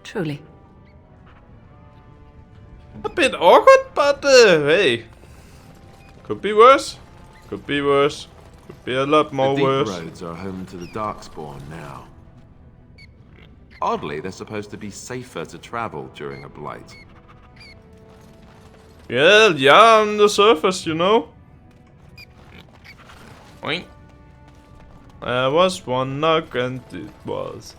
Truly. A bit awkward, but hey. Could be worse. Could be worse. Could be a lot more the deep worse. roads are home to the Darkspawn now. Oddly, they're supposed to be safer to travel during a blight. Yeah, on the surface, you know. Oink. There was one knock and it was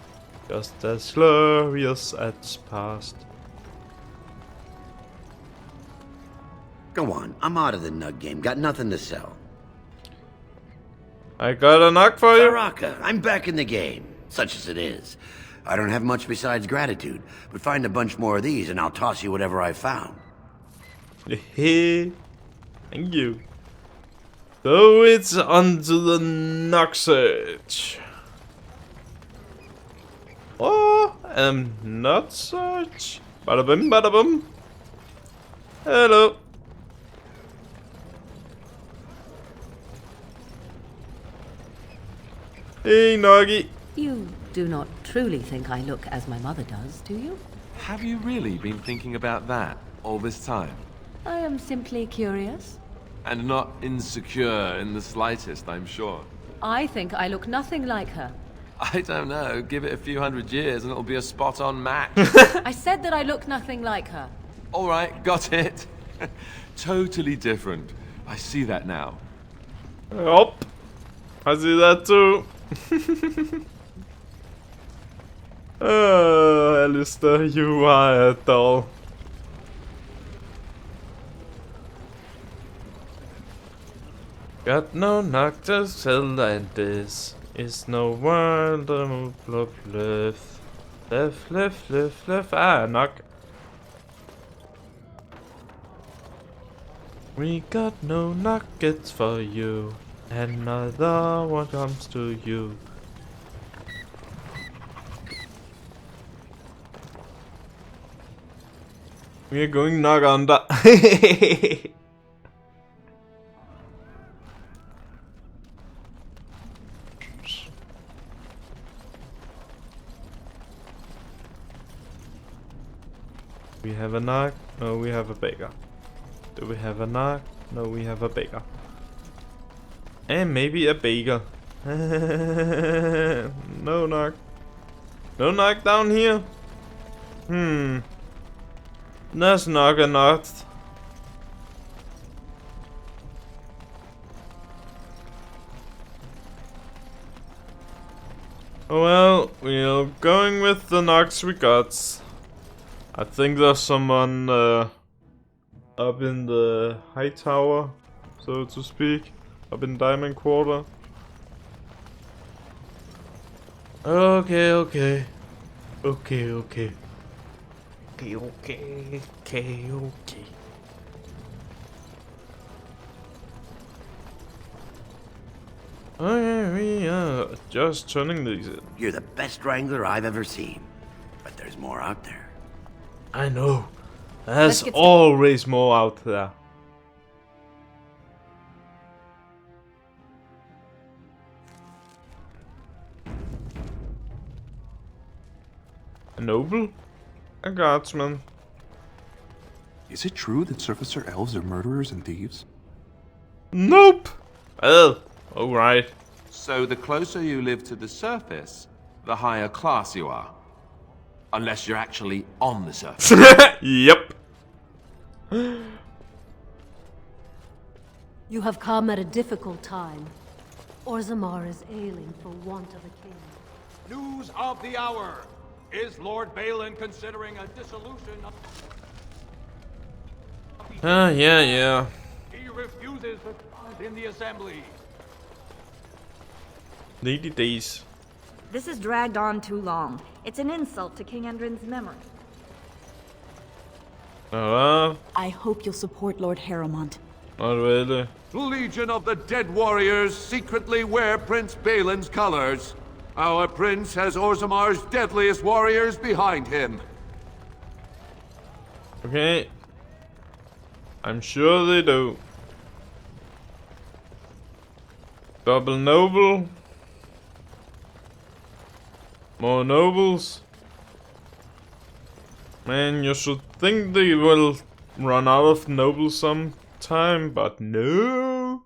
just as glorious as past. Go on, I'm out of the nug game. Got nothing to sell. I got a knock for you. Baraka, I'm back in the game, such as it is. I don't have much besides gratitude, but find a bunch more of these and I'll toss you whatever I found. Thank you. So it's on to the knock search. Oh, not search. Bada bim, bada bum. Hello. Hey, Noggy. You do not truly think I look as my mother does, do you? Have you really been thinking about that all this time? I am simply curious. And not insecure in the slightest, I'm sure. I think I look nothing like her. I don't know. Give it a few hundred years and it'll be a spot-on match. I said that I look nothing like her. All right, got it. Totally different. I see that now. Yup. I see that too. Oh, Alistair, you are a doll. Got no knock to sell, and this is no world of left. Left. Ah, knock. We got no nuggets for you. Another one comes to you. We're going knock under. We have a knock. No, we have a beggar. Do we have a knock? No, we have a beggar. And maybe a bagel. No knock. No knock down here. That's knock a knock. Oh well, we're going with the knocks we got. I think there's someone up in the high tower, so to speak. Up in Diamond Quarter. Okay. Okay, we are just turning these in. You're the best wrangler I've ever seen. But there's more out there. I know. There's always more out there. A noble? A guardsman. Is it true that surfacer elves are murderers and thieves? Nope! Well, alright. So the closer you live to the surface, the higher class you are. Unless you're actually on the surface. Yep. You have come at a difficult time. Orzammar is ailing for want of a king. News of the hour. Is Lord Balin considering a dissolution of... Yeah. He refuses to come in the assembly. Lady days. This has dragged on too long. It's an insult to King Endrin's memory. I hope you'll support Lord Harrowmont. Not really. Legion of the Dead Warriors secretly wear Prince Balin's colors. Our prince has Orzammar's deadliest warriors behind him. Okay. I'm sure they do. Double noble. More nobles. Man, you should think they will run out of nobles some time, but no.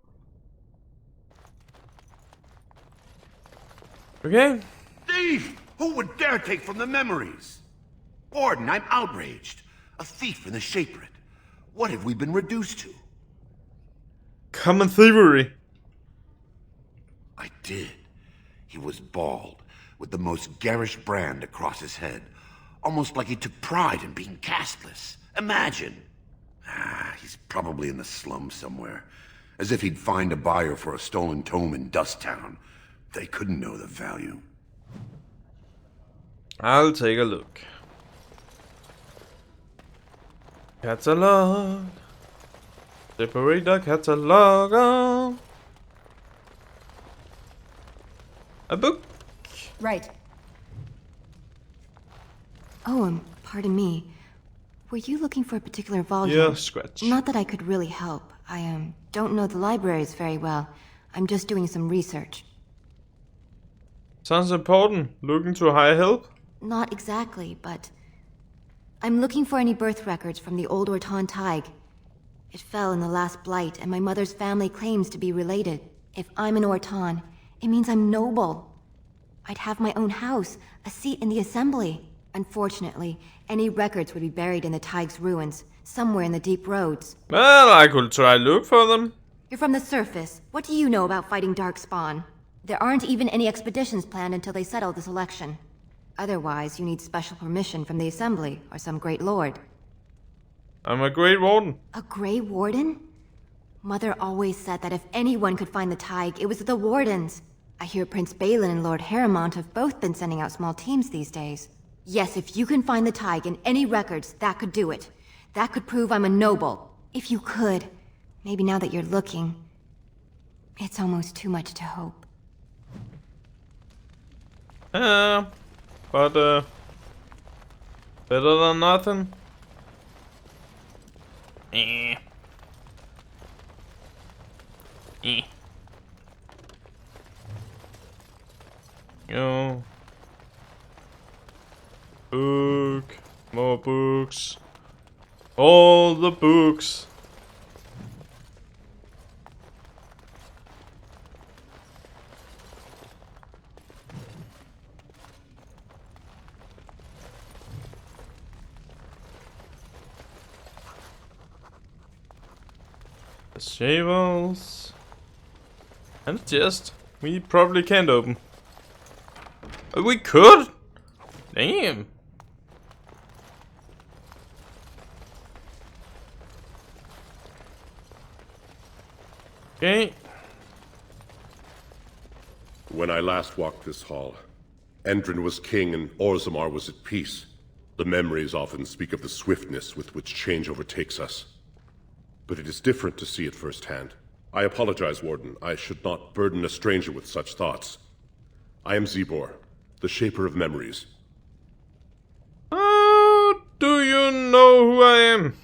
Okay. Thief! Who would dare take from the memories? Warden, I'm outraged. A thief and a shapered. What have we been reduced to? Common thievery. I did. He was bald, with the most garish brand across his head. Almost like he took pride in being castless. Imagine. He's probably in the slums somewhere. As if he'd find a buyer for a stolen tome in Dust Town. They couldn't know the value. I'll take a look. Catalog. Separate the catalog. A book. Right. Oh, pardon me. Were you looking for a particular volume? Yeah, scratch. Not that I could really help. I don't know the libraries very well. I'm just doing some research. Sounds important. Looking to hire help? Not exactly, but I'm looking for any birth records from the old Orton Tig. It fell in the last blight, and my mother's family claims to be related. If I'm an Orton, it means I'm noble. I'd have my own house, a seat in the assembly. Unfortunately, any records would be buried in the Tig's ruins, somewhere in the deep roads. Well, I could try look for them. You're from the surface. What do you know about fighting Darkspawn? There aren't even any expeditions planned until they settle this election. Otherwise, you need special permission from the Assembly or some great lord. I'm a Great Warden. A Grey Warden? Mother always said that if anyone could find the Tig, it was the Wardens. I hear Prince Balin and Lord Harrimont have both been sending out small teams these days. Yes, if you can find the Tig in any records, that could do it. That could prove I'm a noble. If you could. Maybe now that you're looking. It's almost too much to hope. But better than nothing. Yo. Book. More books. All the books. The shavels. And the chest. We probably can't open. We could? Damn. Okay. When I last walked this hall, Endrin was king and Orzammar was at peace. The memories often speak of the swiftness with which change overtakes us. But it is different to see it firsthand. I apologize, Warden. I should not burden a stranger with such thoughts. I am Zebor, the Shaper of Memories. Do you know who I am?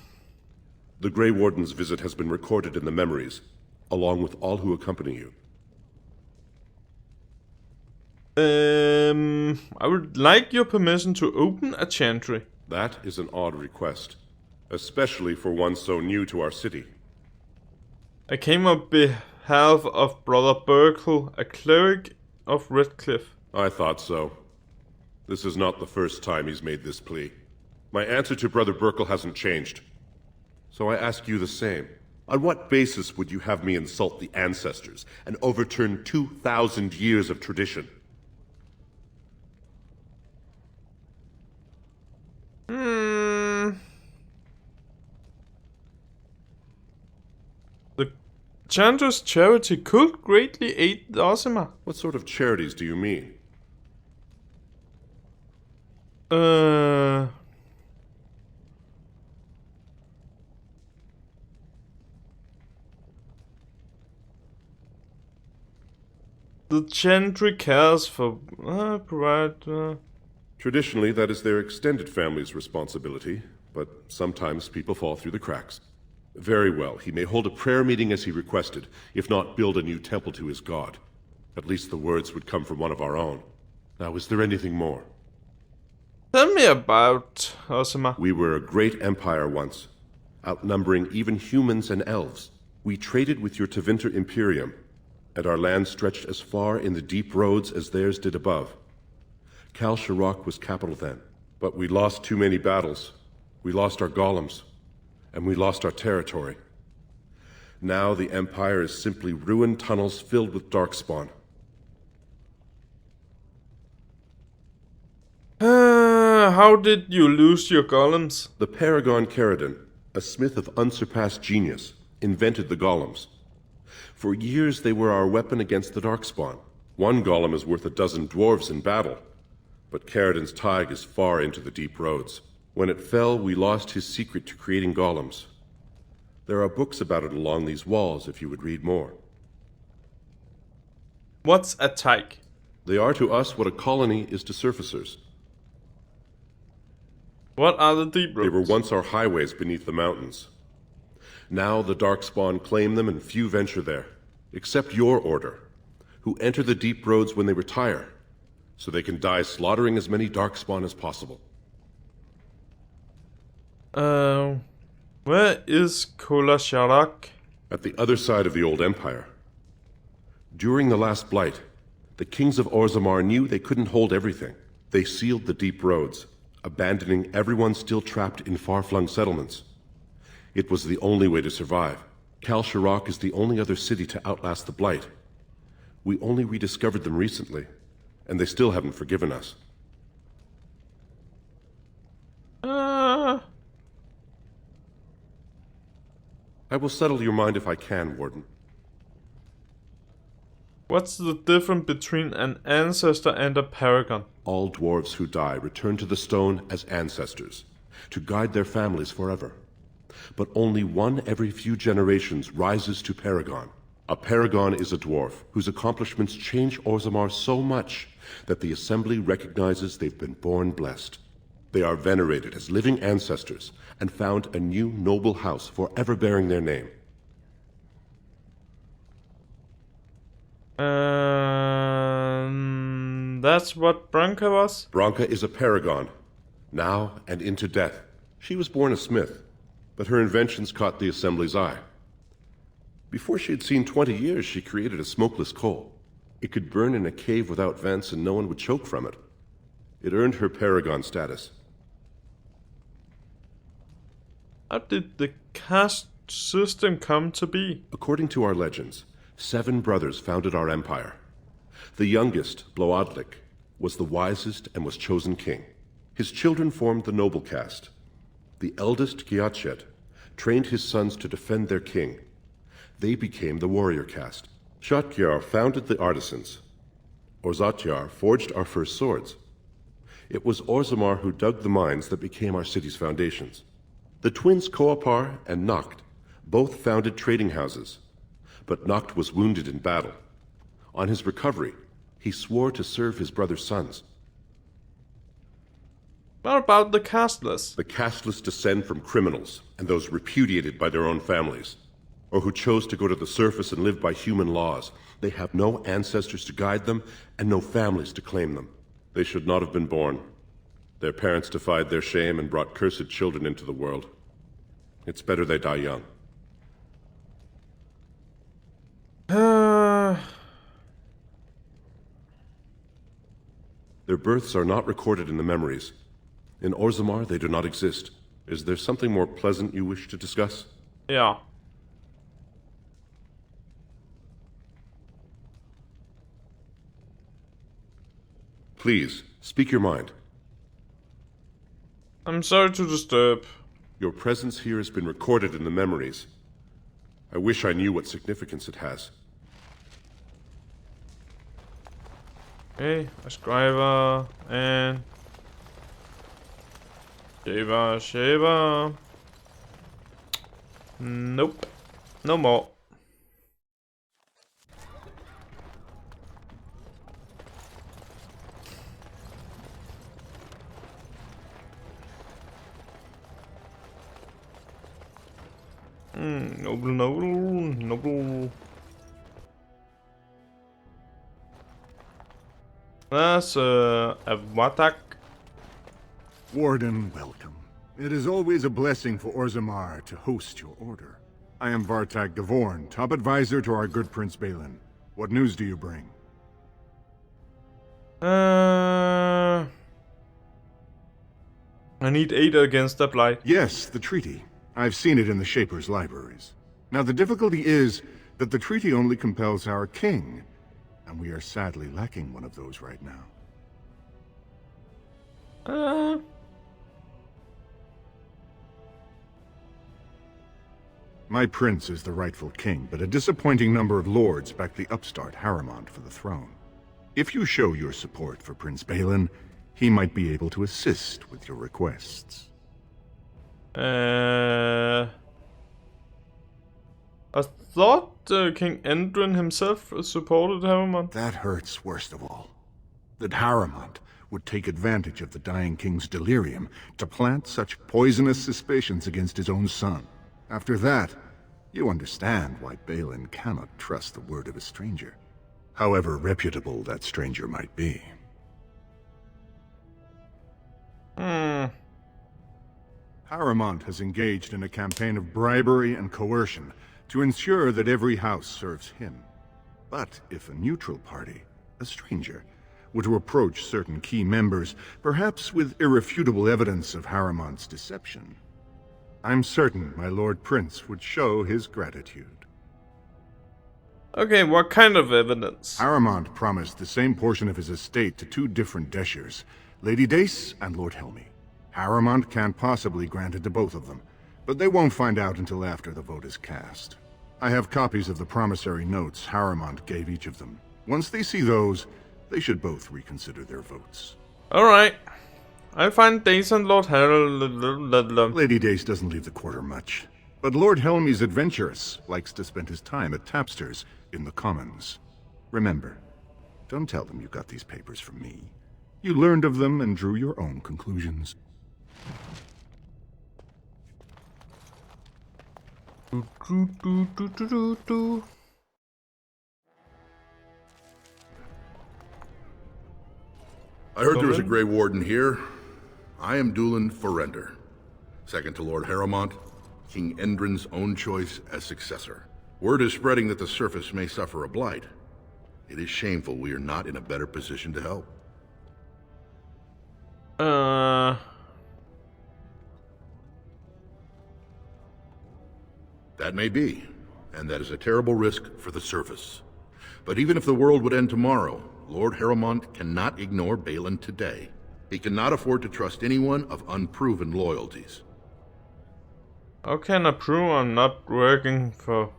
The Grey Warden's visit has been recorded in the memories, along with all who accompany you. I would like your permission to open a chantry. That is an odd request, especially for one so new to our city. I came on behalf of Brother Burkle, a cleric of Redcliffe. I thought so. This is not the first time he's made this plea. My answer to Brother Burkle hasn't changed. So I ask you the same. On what basis would you have me insult the ancestors and overturn 2,000 years of tradition? The Chandra's charity could greatly aid the orzammar. What sort of charities do you mean? The chantry cares for provide. Traditionally, that is their extended family's responsibility, but sometimes people fall through the cracks. Very well, he may hold a prayer meeting as he requested, if not build a new temple to his god. At least the words would come from one of our own. Now, is there anything more? Tell me about Orzammar. We were a great empire once, outnumbering even humans and elves. We traded with your Tevinter Imperium, and our land stretched as far in the deep roads as theirs did above. Kal Sharok was capital then, but we lost too many battles. We lost our golems, and we lost our territory. Now the Empire is simply ruined tunnels filled with darkspawn. How did you lose your golems? The Paragon Caridon, a smith of unsurpassed genius, invented the golems. For years they were our weapon against the darkspawn. One golem is worth a dozen dwarves in battle, but Caridon's Tig is far into the deep roads. When it fell, we lost his secret to creating golems. There are books about it along these walls if you would read more. What's a Tig? They are to us what a colony is to surfacers. What are the deep roads? They were once our highways beneath the mountains. Now the darkspawn claim them and few venture there, except your order, who enter the deep roads when they retire, so they can die slaughtering as many darkspawn as possible. Where is Kal Sharok? At the other side of the old empire. During the last blight, the kings of Orzammar knew they couldn't hold everything. They sealed the deep roads, abandoning everyone still trapped in far-flung settlements. It was the only way to survive. Kal Sharok is the only other city to outlast the blight. We only rediscovered them recently, and they still haven't forgiven us. I will settle your mind if I can, Warden. What's the difference between an ancestor and a paragon? All dwarves who die return to the stone as ancestors, to guide their families forever. But only one every few generations rises to paragon. A paragon is a dwarf whose accomplishments change Orzammar so much that the Assembly recognizes they've been born blessed. They are venerated as living ancestors and found a new noble house forever bearing their name. That's what Branka was? Branka is a paragon, now and into death. She was born a smith, but her inventions caught the Assembly's eye. Before she had seen 20 years, she created a smokeless coal. It could burn in a cave without vents and no one would choke from it. It earned her paragon status. How did the caste system come to be? According to our legends, 7 brothers founded our empire. The youngest, Bloadlik, was the wisest and was chosen king. His children formed the noble caste. The eldest, Giachet, trained his sons to defend their king. They became the warrior caste. Shatgyar founded the artisans. Orzatyar forged our first swords. It was Orzammar who dug the mines that became our city's foundations. The twins Koapar and Noct both founded trading houses, but Noct was wounded in battle. On his recovery, he swore to serve his brother's sons. What about the casteless? The casteless descend from criminals and those repudiated by their own families, or who chose to go to the surface and live by human laws. They have no ancestors to guide them and no families to claim them. They should not have been born. Their parents defied their shame and brought cursed children into the world. It's better they die young. Their births are not recorded in the memories. In Orzammar, they do not exist. Is there something more pleasant you wish to discuss? Yeah. Please, speak your mind. I'm sorry to disturb. Your presence here has been recorded in the memories. I wish I knew what significance it has. Okay, a scriber and Shaver. Nope. No more. Noble. That's a Watak. Warden, welcome. It is always a blessing for Orzammar to host your order. I am Vartak Gavorn, top advisor to our good Prince Balin. What news do you bring? I need aid against the blight. Yes, the treaty. I've seen it in the Shaper's libraries. Now the difficulty is that the treaty only compels our king, and we are sadly lacking one of those right now. My prince is the rightful king, but a disappointing number of lords back the upstart Harrimont for the throne. If you show your support for Prince Balin, he might be able to assist with your requests. I thought King Endrin himself supported Harrimont. That hurts worst of all. That Harrimont would take advantage of the dying king's delirium to plant such poisonous suspicions against his own son. After that, you understand why Balin cannot trust the word of a stranger, however reputable that stranger might be. Harrimont has engaged in a campaign of bribery and coercion to ensure that every house serves him. But if a neutral party, a stranger, were to approach certain key members, perhaps with irrefutable evidence of Harrimont's deception, I'm certain my Lord Prince would show his gratitude. Okay, what kind of evidence? Harrimont promised the same portion of his estate to two different Deshers, Lady Dace and Lord Helmy. Harrimont can't possibly grant it to both of them, but they won't find out until after the vote is cast. I have copies of the promissory notes Harrimont gave each of them. Once they see those, they should both reconsider their votes. Alright. I'll find Dace and Lord Harold. Lady Dace doesn't leave the quarter much, but Lord Helmy's adventurous, likes to spend his time at tapsters in the Commons. Remember, don't tell them you got these papers from me. You learned of them and drew your own conclusions. I heard there was a Grey Warden here. I am Dulin Forrender, second to Lord Harrimont, King Endrin's own choice as successor. Word is spreading that the surface may suffer a blight. It is shameful we are not in a better position to help. That may be, and that is a terrible risk for the surface. But even if the world would end tomorrow, Lord Harrimont cannot ignore Balin today. He cannot afford to trust anyone of unproven loyalties. How can I prove I'm not working for...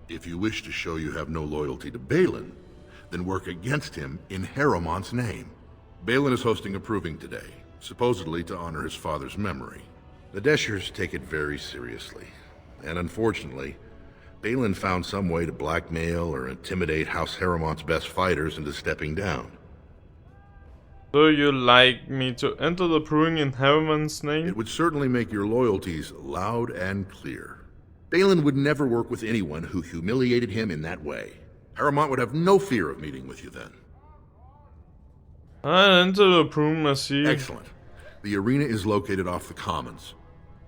If you wish to show you have no loyalty to Balin, then work against him in Harrimont's name. Balin is hosting a proving today, supposedly to honor his father's memory. The Deshers take it very seriously, and unfortunately, Balin found some way to blackmail or intimidate House Harrimont's best fighters into stepping down. So you like me to enter the proving in Harrimont's name? It would certainly make your loyalties loud and clear. Balin would never work with anyone who humiliated him in that way. Harrimont would have no fear of meeting with you then. I'll enter the proving machine. Excellent. The arena is located off the Commons.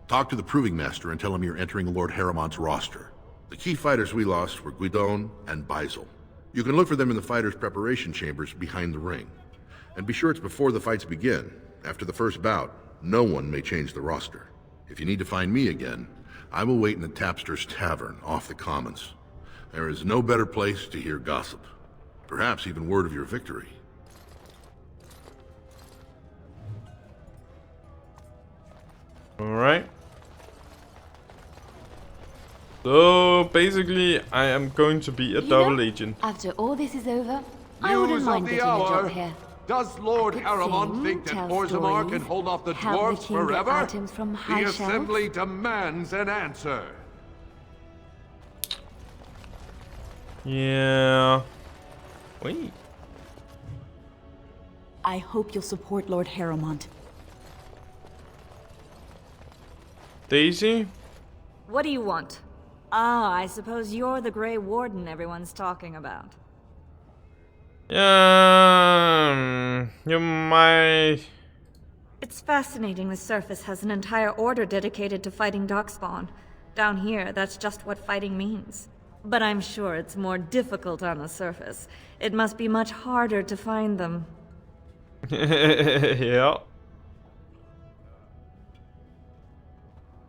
Talk to the Proving Master and tell him you're entering Lord Harrimont's roster. The key fighters we lost were Guidon and Baisel. You can look for them in the fighters' preparation chambers behind the ring. And be sure it's before the fights begin. After the first bout, no one may change the roster. If you need to find me again, I will wait in the Tapster's Tavern off the Commons. There is no better place to hear gossip. Perhaps even word of your victory. Alright. So basically I am going to be a double agent. After all this is over, I wouldn't News mind of the getting a job hour. here. Does Lord could Harrimont sing, think that tell Orzammar stories, can hold off the help the dwarves king get forever? items from high The shelves. Assembly demands an answer. Yeah. Wait. I hope you'll support Lord Harrimont. Daisy? What do you want? Ah, I suppose you're the Grey Warden everyone's talking about. You might... It's fascinating the surface has an entire order dedicated to fighting darkspawn. Down here, that's just what fighting means. But I'm sure it's more difficult on the surface. It must be much harder to find them. Yeah.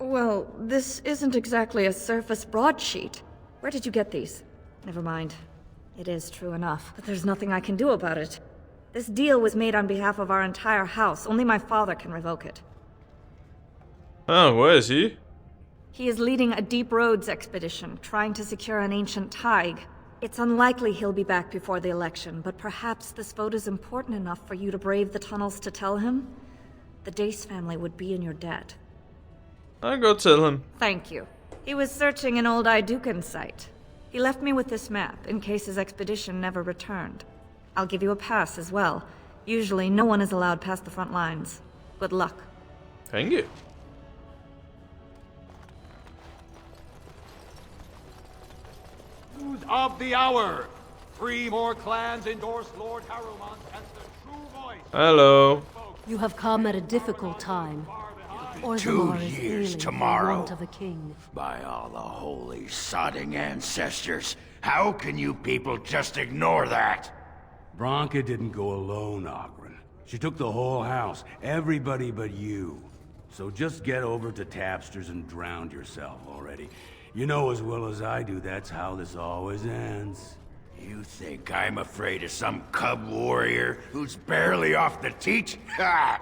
Well, this isn't exactly a surface broadsheet. Where did you get these? Never mind. It is true enough, but there's nothing I can do about it. This deal was made on behalf of our entire house. Only my father can revoke it. Oh, where is he? He is leading a deep roads expedition, trying to secure an ancient Tig. It's unlikely he'll be back before the election, but perhaps this vote is important enough for you to brave the tunnels to tell him? The Dace family would be in your debt. I'll go tell him. Thank you. He was searching an old Idukan site. He left me with this map, in case his expedition never returned. I'll give you a pass as well. Usually, no one is allowed past the front lines. Good luck. Thank you. News of the hour. 3 more clans endorse Lord Harrowmont as the true voice. Hello. You have come at a difficult time. 2 Orzammar is years ailing tomorrow. for want of a king. By all the holy sodding ancestors, how can you people just ignore that? Branka didn't go alone, Ogren. She took the whole house, everybody but you. So just get over to Tapster's and drown yourself already. You know as well as I do that's how this always ends. You think I'm afraid of some cub warrior who's barely off the teat? Ha!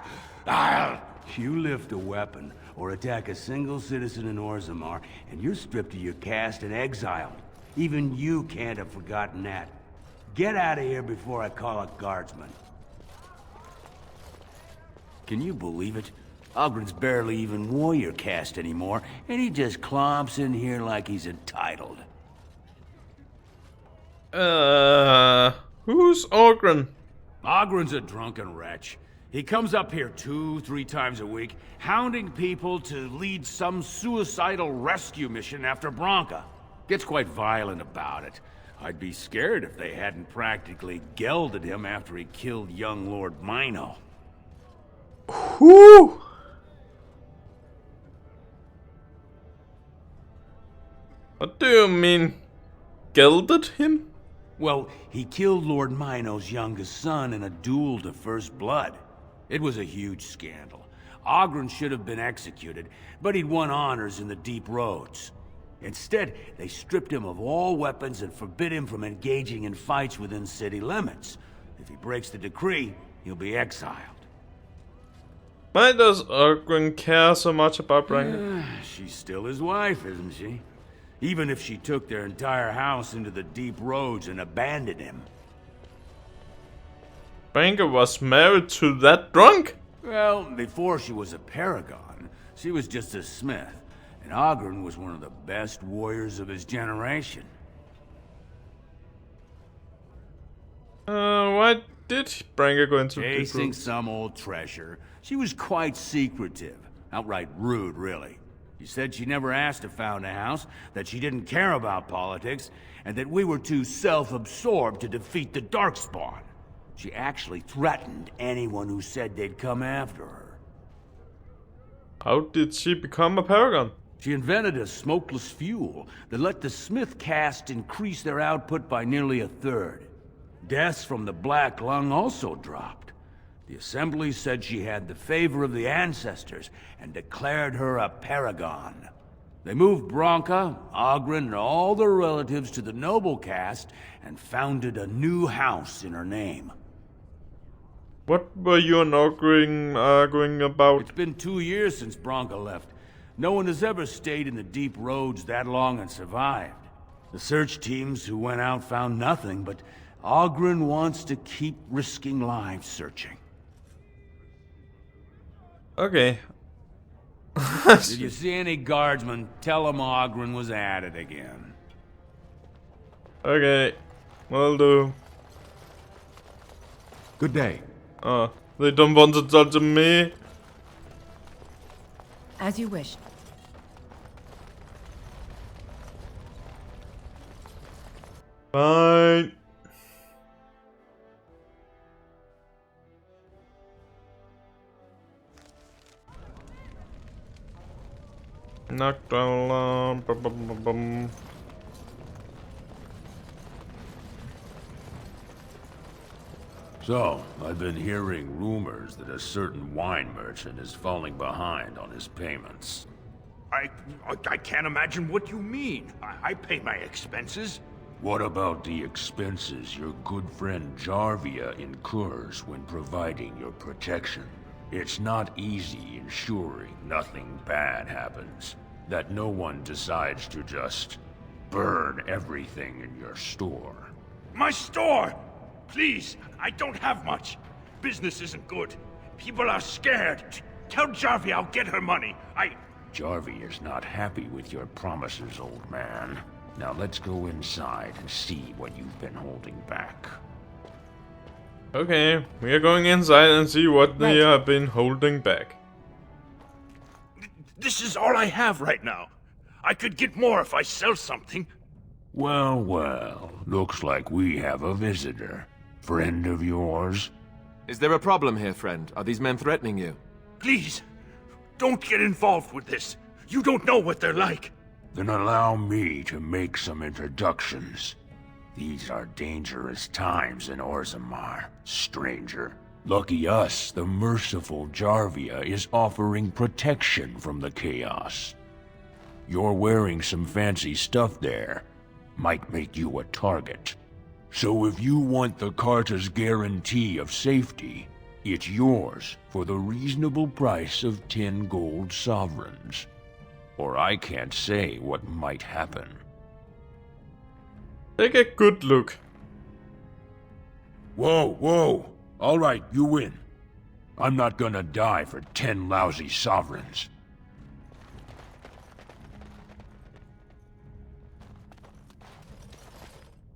You lift a weapon or attack a single citizen in Orzammar, and you're stripped of your caste and exiled. Even you can't have forgotten that. Get out of here before I call a guardsman. Can you believe it? Ogren's barely even warrior caste anymore, and he just clomps in here like he's entitled. Who's Ogren? Ogren's a drunken wretch. He comes up here 2-3 times a week, hounding people to lead some suicidal rescue mission after Branka. Gets quite violent about it. I'd be scared if they hadn't practically gelded him after he killed young Lord Mino. Whew! What do you mean, gelded him? Well, he killed Lord Mino's youngest son in a duel to first blood. It was a huge scandal. Ogren should have been executed, but he'd won honors in the deep roads. Instead, they stripped him of all weapons and forbid him from engaging in fights within city limits. If he breaks the decree, he'll be exiled. Why does Ogren care so much about Branka? She's still his wife, isn't she? Even if she took their entire house into the deep roads and abandoned him. Branka was married to that drunk? Well, before she was a paragon, she was just a smith. And Ogren was one of the best warriors of his generation. Why did Branka go into Chasing some old treasure. She was quite secretive. Outright rude, really. She said she never asked to found a house, that she didn't care about politics, and that we were too self-absorbed to defeat the Darkspawn. She actually threatened anyone who said they'd come after her. How did she become a paragon? She invented a smokeless fuel that let the Smith caste increase their output by nearly 1/3. Deaths from the Black Lung also dropped. The Assembly said she had the favor of the ancestors and declared her a paragon. They moved Branka, Ogren, and all their relatives to the noble caste and founded a new house in her name. What were you and Ogren arguing about? It's been 2 years since Branka left. No one has ever stayed in the deep roads that long and survived. The search teams who went out found nothing, but Ogren wants to keep risking lives searching. Okay. Did you see any guardsmen? Tell them Ogren was at it again. Okay, will do. Good day. They don't want to judge me. As you wish. Fine. Knockdown alarm. Bum, bum, bum, bum. So, I've been hearing rumors that a certain wine merchant is falling behind on his payments. I can't imagine what you mean. I pay my expenses. What about the expenses your good friend Jarvia incurs when providing your protection? It's not easy ensuring nothing bad happens, that no one decides to just burn everything in your store. My store! Please, I don't have much. Business isn't good. People are scared. Tell Jarvia I'll get her money. Jarvia is not happy with your promises, old man. Now let's go inside and see what you've been holding back. Okay, we are going inside and see what they have been holding back. This is all I have right now. I could get more if I sell something. Well, well, looks like we have a visitor. Friend of yours? Is there a problem here, friend? Are these men threatening you? Please, don't get involved with this. You don't know what they're like. Then allow me to make some introductions. These are dangerous times in Orzammar, stranger. Lucky us, the merciful Jarvia is offering protection from the chaos. You're wearing some fancy stuff there. Might make you a target. So if you want the Carta's guarantee of safety, it's yours for the reasonable price of 10 gold sovereigns. Or I can't say what might happen. Take a good look. Whoa, whoa! Alright, you win. I'm not gonna die for 10 lousy sovereigns.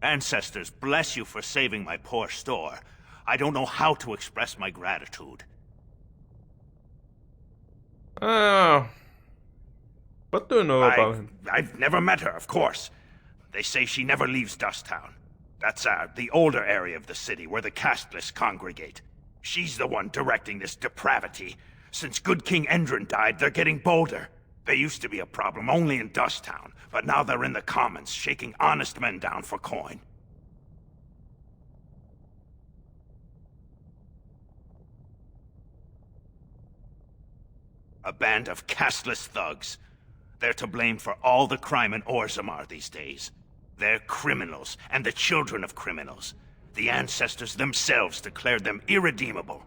Ancestors, bless you for saving my poor store. I don't know how to express my gratitude. What do you know about him? I've never met her, of course. They say she never leaves Dusttown. That's the older area of the city where the casteless congregate. She's the one directing this depravity. Since good King Endrin died, they're getting bolder. They used to be a problem only in Dusttown, but now they're in the commons, shaking honest men down for coin. A band of casteless thugs. They're to blame for all the crime in Orzammar these days. They're criminals, and the children of criminals. The ancestors themselves declared them irredeemable.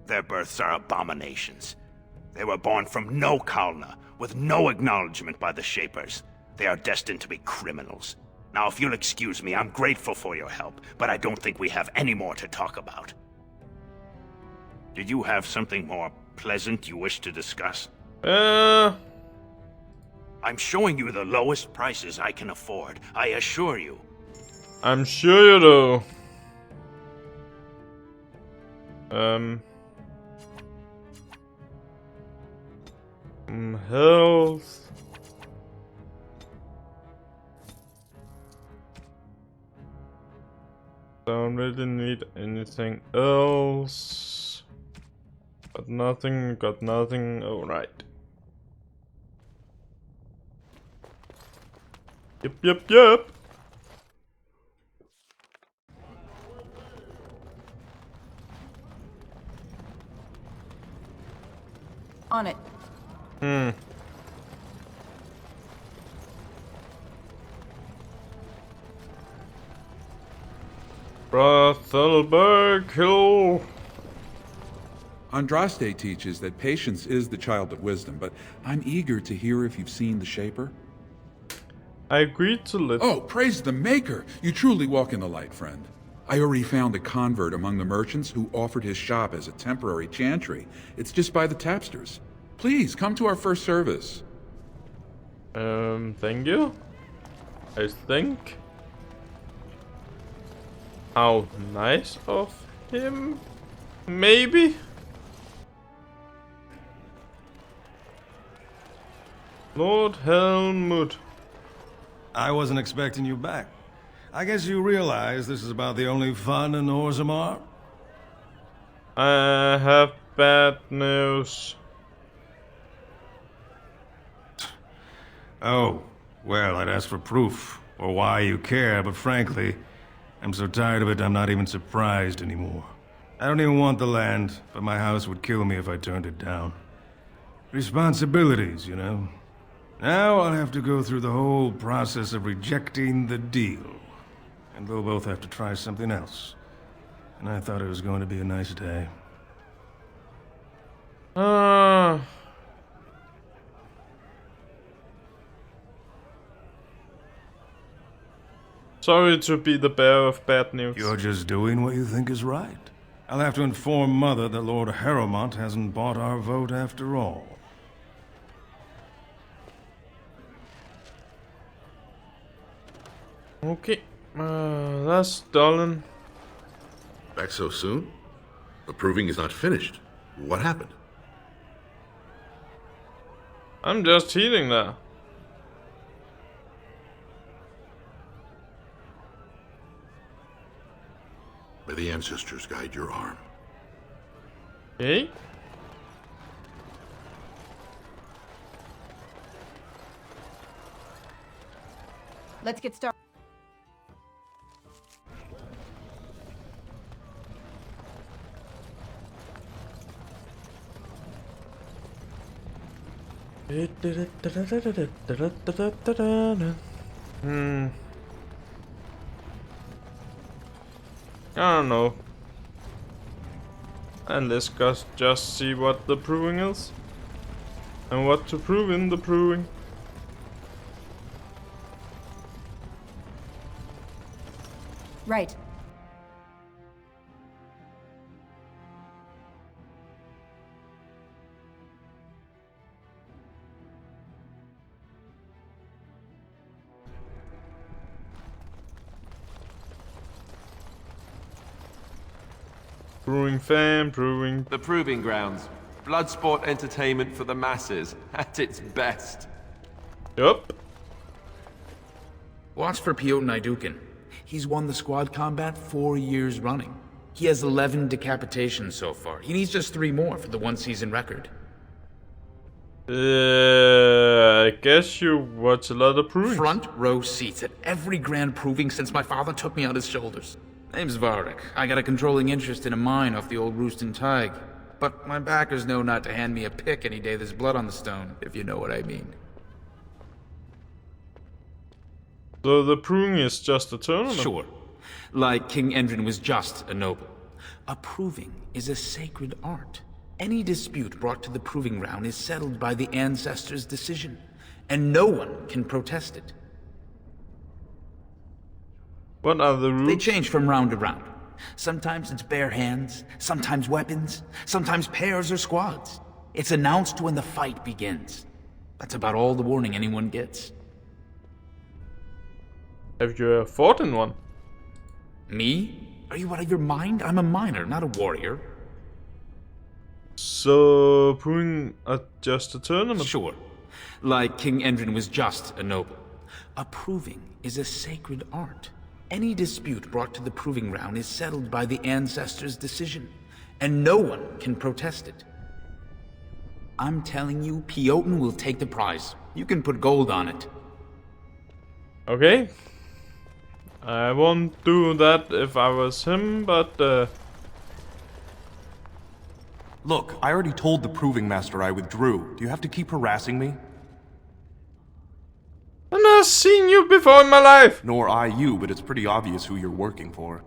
Their births are abominations. They were born from no Kalna, with no acknowledgement by the Shapers. They are destined to be criminals. Now, if you'll excuse me, I'm grateful for your help, but I don't think we have any more to talk about. Did you have something more pleasant you wish to discuss? I'm showing you the lowest prices I can afford, I assure you. I'm sure you do. Health. Don't really need anything else. Got nothing. Alright. Yep. On it. Brothelberg Hill. Andraste teaches that patience is the child of wisdom, but I'm eager to hear if you've seen the Shaper. I agreed to let... Oh, praise the Maker! You truly walk in the light, friend. I already found a convert among the merchants who offered his shop as a temporary chantry. It's just by the tapsters. Please, come to our first service. Thank you. I think. How nice of him. Maybe? Lord Helmut. I wasn't expecting you back. I guess you realize this is about the only fun in Orzammar? I have bad news. Oh, well, I'd ask for proof, or why you care, but frankly, I'm so tired of it I'm not even surprised anymore. I don't even want the land, but my house would kill me if I turned it down. Responsibilities, you know. Now I'll have to go through the whole process of rejecting the deal. And we'll both have to try something else. And I thought it was going to be a nice day. Sorry to be the bearer of bad news. You're just doing what you think is right. I'll have to inform Mother that Lord Harrowmont hasn't bought our vote after all. Okay, that's done. Back so soon? The proving is not finished. What happened? I'm just healing there. May the ancestors guide your arm. Okay. Let's get started. I don't know. And let's just see what the proving is. And what to prove in the proving. Right. Proving fam, proving... The proving grounds. Bloodsport entertainment for the masses, at its best. Yup. Watch for Piotr Naidukin. He's won the squad combat 4 years running. He has 11 decapitations so far. He needs just 3 more for the one-season record. I guess you watch a lot of proving. Front row seats at every grand proving since my father took me on his shoulders. Name's Varric. I got a controlling interest in a mine off the old Roostin Tig. But my backers know not to hand me a pick any day there's blood on the stone, if you know what I mean. So the proving is just a tournament? Sure. Like King Endrin was just a noble. A proving is a sacred art. Any dispute brought to the proving ground is settled by the ancestors' decision, and no one can protest it. What are the rules? They change from round to round. Sometimes it's bare hands, sometimes weapons, sometimes pairs or squads. It's announced when the fight begins. That's about all the warning anyone gets. Have you ever fought in one? Me? Are you out of your mind? I'm a miner, not a warrior. So, proving just a tournament? Sure. Like King Endrin was just a noble. A proving is a sacred art. Any dispute brought to the proving ground is settled by the ancestors' decision, and no one can protest it. I'm telling you, Piotr will take the prize. You can put gold on it. Okay. I won't do that if I was him, but Look, I already told the Proving Master I withdrew. Do you have to keep harassing me? I've never seen you before in my life! Nor I you, but it's pretty obvious who you're working for.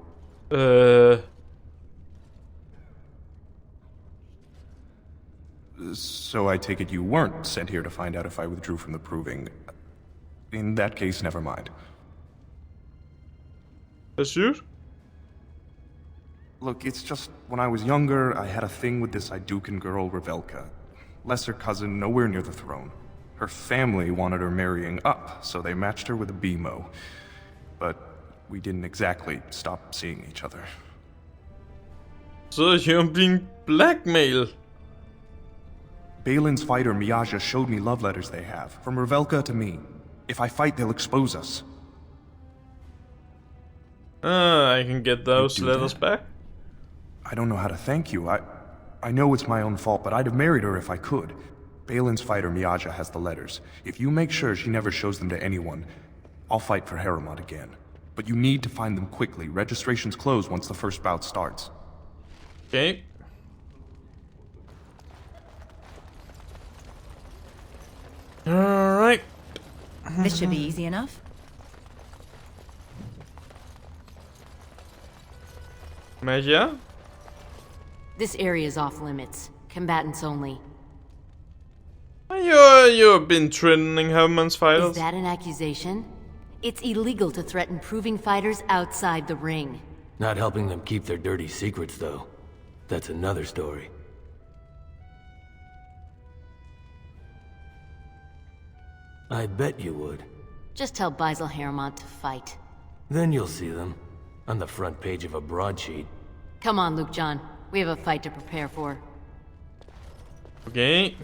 So I take it you weren't sent here to find out if I withdrew from the Proving. In that case, never mind. That's you? Look, it's just, when I was younger, I had a thing with this Idukan girl, Revelka. Lesser cousin, nowhere near the throne. Her family wanted her marrying up, so they matched her with a BMO. But we didn't exactly stop seeing each other. So you're being blackmailed? Balin's fighter Miaja showed me love letters they have, from Revelka to me. If I fight, they'll expose us. I can get those letters back. I don't know how to thank you. I know it's my own fault, but I'd have married her if I could. Balin's fighter Miaja has the letters. If you make sure she never shows them to anyone, I'll fight for Harriman again. But you need to find them quickly. Registrations close once the first bout starts. Okay. Alright. This should be easy enough. Magia? This area is off limits. Combatants only. You've been training Herman's fighters? Is that an accusation? It's illegal to threaten proving fighters outside the ring. Not helping them keep their dirty secrets, though. That's another story. I bet you would. Just tell Basil Harriman to fight. Then you'll see them. On the front page of a broadsheet. Come on, Luke John. We have a fight to prepare for. Okay.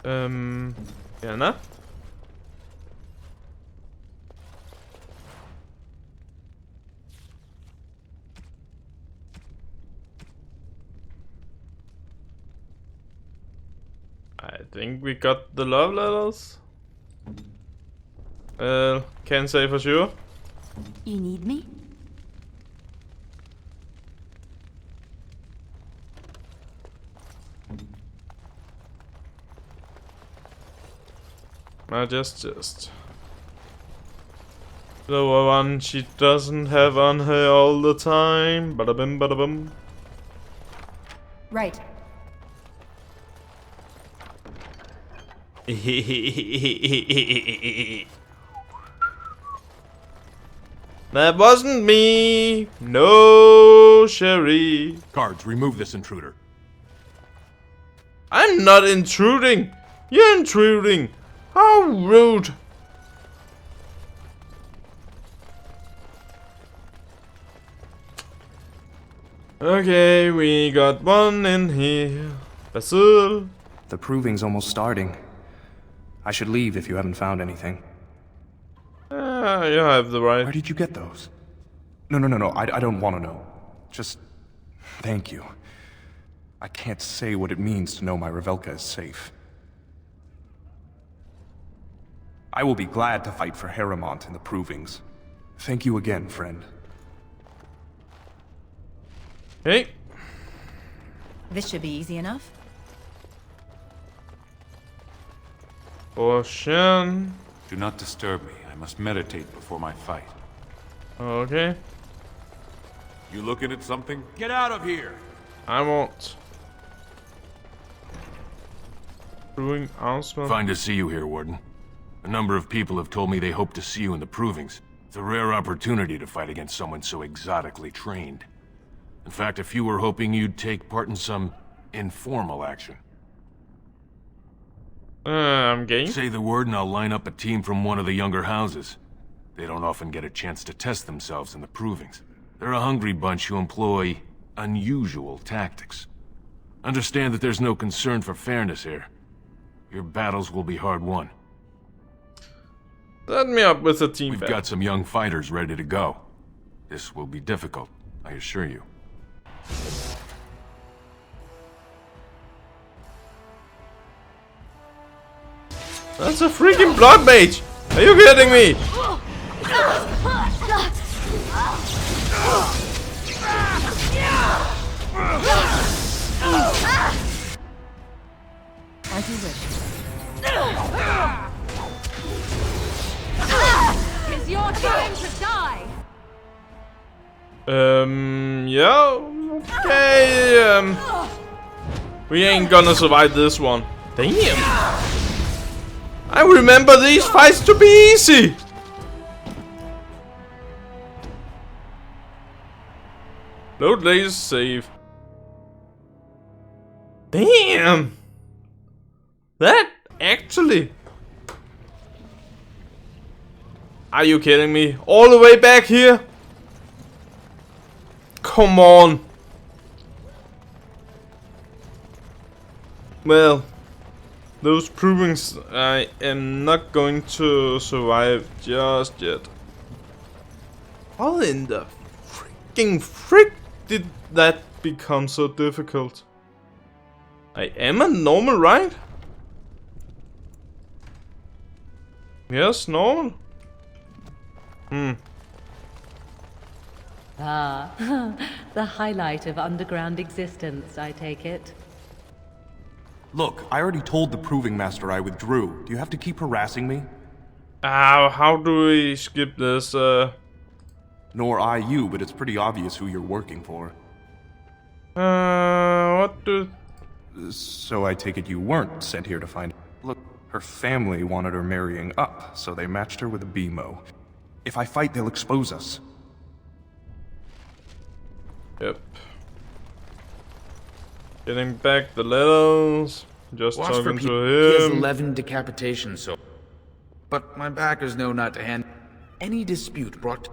Gärna. I think we got the love letters. Can't say for sure. You need me? Just. The one she doesn't have on her all the time. Bada bim, bada bum. Right. That wasn't me. No, Sherry. Guards, remove this intruder. I'm not intruding. You're intruding. How rude. Okay, we got one in here. Basil. The proving's almost starting. I should leave if you haven't found anything. You have the right. Where did you get those? No, I don't want to know. Just thank you. I can't say what it means to know my Revelka is safe. I will be glad to fight for Harriman in the provings. Thank you again, friend. Hey. This should be easy enough. Ocean. Do not disturb me. I must meditate before my fight. Okay. You looking at something? Get out of here! I won't. Brewing announcement. Fine to see you here, Warden. A number of people have told me they hope to see you in the provings. It's a rare opportunity to fight against someone so exotically trained. In fact, a few were hoping you'd take part in some informal action. I'm game. Say the word and I'll line up a team from one of the younger houses. They don't often get a chance to test themselves in the provings. They're a hungry bunch who employ unusual tactics. Understand that there's no concern for fairness here. Your battles will be hard won. Set me up with a team. We've got some young fighters ready to go. This will be difficult, I assure you. That's a freaking blood mage! Are you kidding me? As you wish. It's your time to die! Yeah, okay, we ain't gonna survive this one. Damn! I remember these fights to be easy! Load laser save. Damn! That actually... Are you kidding me? All the way back here? Come on! Those provings I am not going to survive just yet. How in the freaking frick did that become so difficult? I am a normal, right? Yes, normal. Ah, the highlight of underground existence, I take it. Look, I already told the Proving Master I withdrew. Do you have to keep harassing me? How do we skip this? Nor I you, but it's pretty obvious who you're working for. What do... So I take it you weren't sent here to find... Look, her family wanted her marrying up, so they matched her with a BMO. If I fight, they'll expose us. Yep. Getting back the letters. Just Watch for talking people. to He has him. 11 decapitations, so... But my backers know not to hand... Any dispute brought...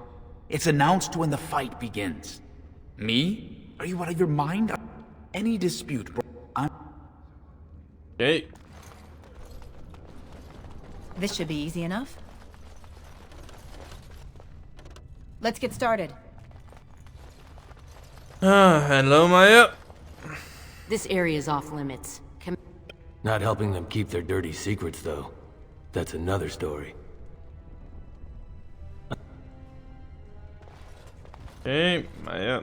It's announced when the fight begins. Me? Are you out of your mind? Any dispute brought... Okay. This should be easy enough. Let's get started. Hello, Maya. This area is off limits. Not helping them keep their dirty secrets, though. That's another story. Hey, Maya.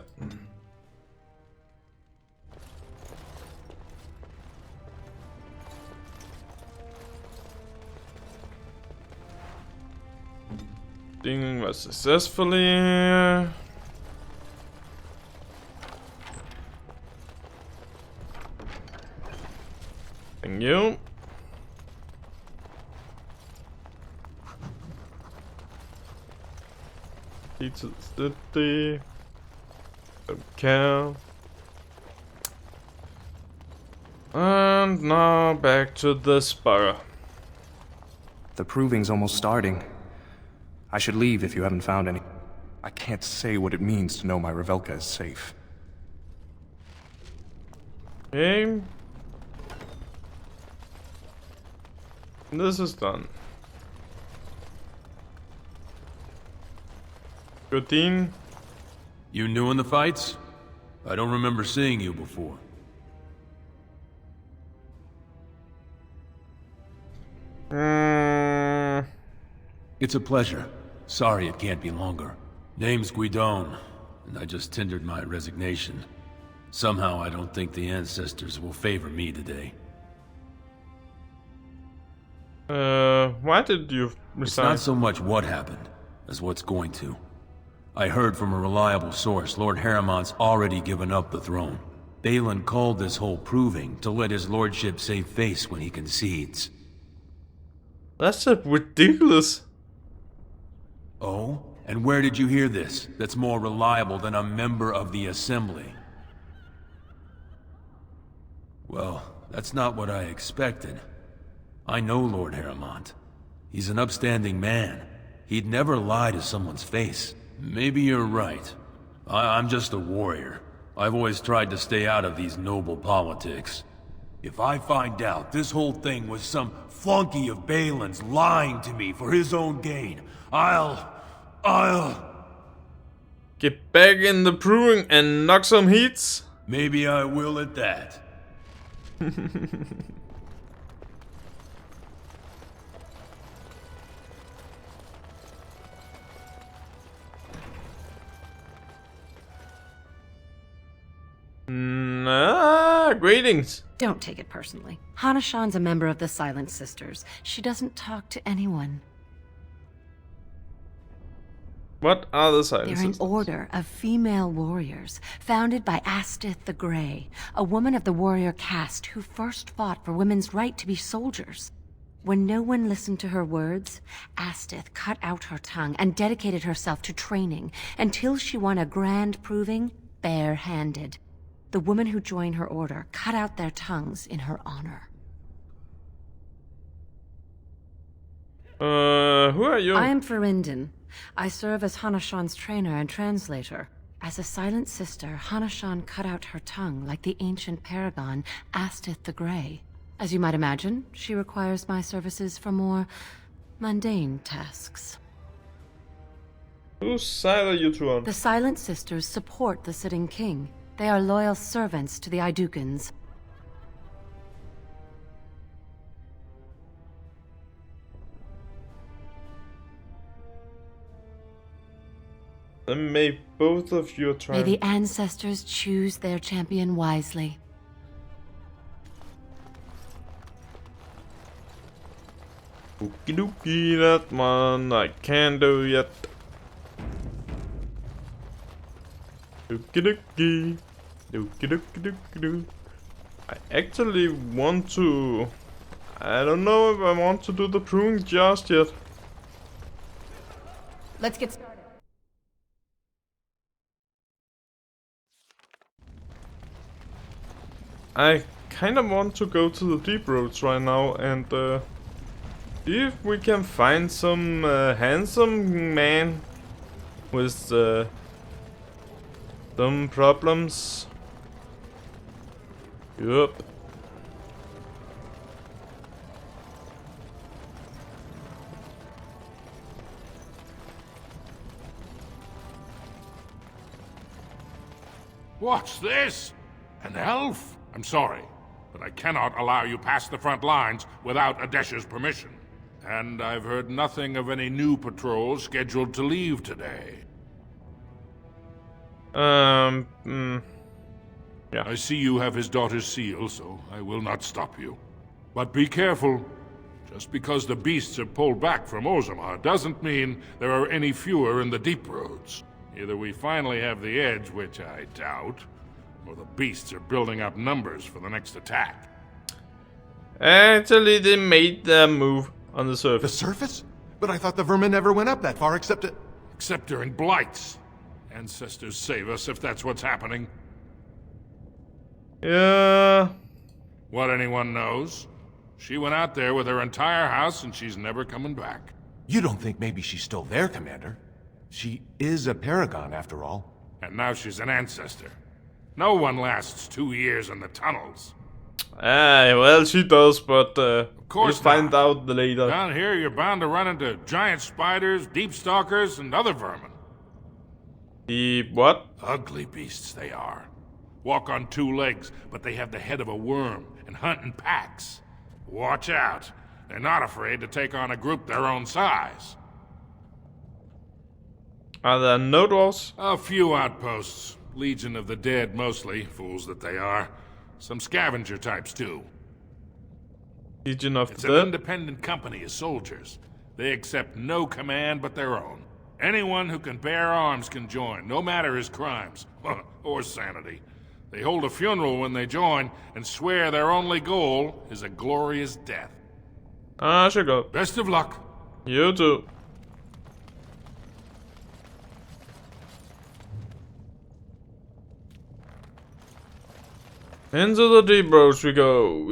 Thing was successfully. Thank you. Pizza City. Okay. And now back to the spire. The proving's almost starting. I should leave if you haven't found any. I can't say what it means to know my Revelka is safe. Okay. This is done. Good team. You new in the fights? I don't remember seeing you before. It's a pleasure. Sorry it can't be longer. Name's Guidon, and I just tendered my resignation. Somehow I don't think the ancestors will favor me today. Why did you resign? It's not so much what happened, as what's going to. I heard from a reliable source Lord Harriman's already given up the throne. Balin called this whole proving to let his lordship save face when he concedes. That's ridiculous. Oh? And where did you hear this that's more reliable than a member of the Assembly? Well, that's not what I expected. I know Lord Harriman. He's an upstanding man. He'd never lie to someone's face. Maybe you're right. I'm just a warrior. I've always tried to stay out of these noble politics. If I find out this whole thing was some flunky of Balin's lying to me for his own gain, I'll... Get back in the proving and knock some heats. Maybe I will at that. Greetings. Don't take it personally. Hana-shan's a member of the Silent Sisters. She doesn't talk to anyone. What are the Silent They're an Sisters? order of female warriors, founded by Astith the Grey, a woman of the warrior caste who first fought for women's right to be soldiers. When no one listened to her words, Astith cut out her tongue and dedicated herself to training until she won a grand proving bare-handed. The women who joined her order cut out their tongues in her honor. Who are you? I am Ferinden. I serve as Hana-shan's trainer and translator. As a silent sister, Hana-shan cut out her tongue like the ancient paragon Astith the Grey. As you might imagine, she requires my services for more mundane tasks. Whose side are you two on? The Silent Sisters support the sitting king. They are loyal servants to the Idukans. Then may both of you try. May the ancestors choose their champion wisely. Okie dokie, that one I can't do yet. Okie dokie. Okie dokie dokie doo. I actually want to... I don't know if I want to do the pruning just yet. Let's get started. I kind of want to go to the deep roads right now and see if we can find some handsome man with some problems. Yup. What's this? An elf? I'm sorry, but I cannot allow you past the front lines without Adesha's permission. And I've heard nothing of any new patrols scheduled to leave today. Yeah. I see you have his daughter's seal, so I will not stop you. But be careful. Just because the beasts are pulled back from Orzammar doesn't mean there are any fewer in the deep roads. Either we finally have the edge, which I doubt, or the beasts are building up numbers for the next attack. Actually, they made their move on the surface. The surface? But I thought the vermin never went up that far except it... Except during blights. Ancestors save us if that's what's happening. Yeah. What anyone knows? She went out there with her entire house and she's never coming back. You don't think maybe she's still there, Commander? She is a paragon, after all. And now she's an ancestor. No one lasts 2 years in the tunnels. Well, she does, but of course we'll find out later. Down here, you're bound to run into giant spiders, deep stalkers, and other vermin. The what? Ugly beasts they are. Walk on 2 legs, but they have the head of a worm and hunt in packs. Watch out. They're not afraid to take on a group their own size. Are there no dwarves? A few outposts. Legion of the Dead, mostly. Fools that they are. Some scavenger types, too. Legion of It's the an Dead? independent company of soldiers. They accept no command but their own. Anyone who can bear arms can join, no matter his crimes. Or sanity. They hold a funeral when they join, and swear their only goal is a glorious death. I should go. Best of luck. You too. Into the deep roads we go.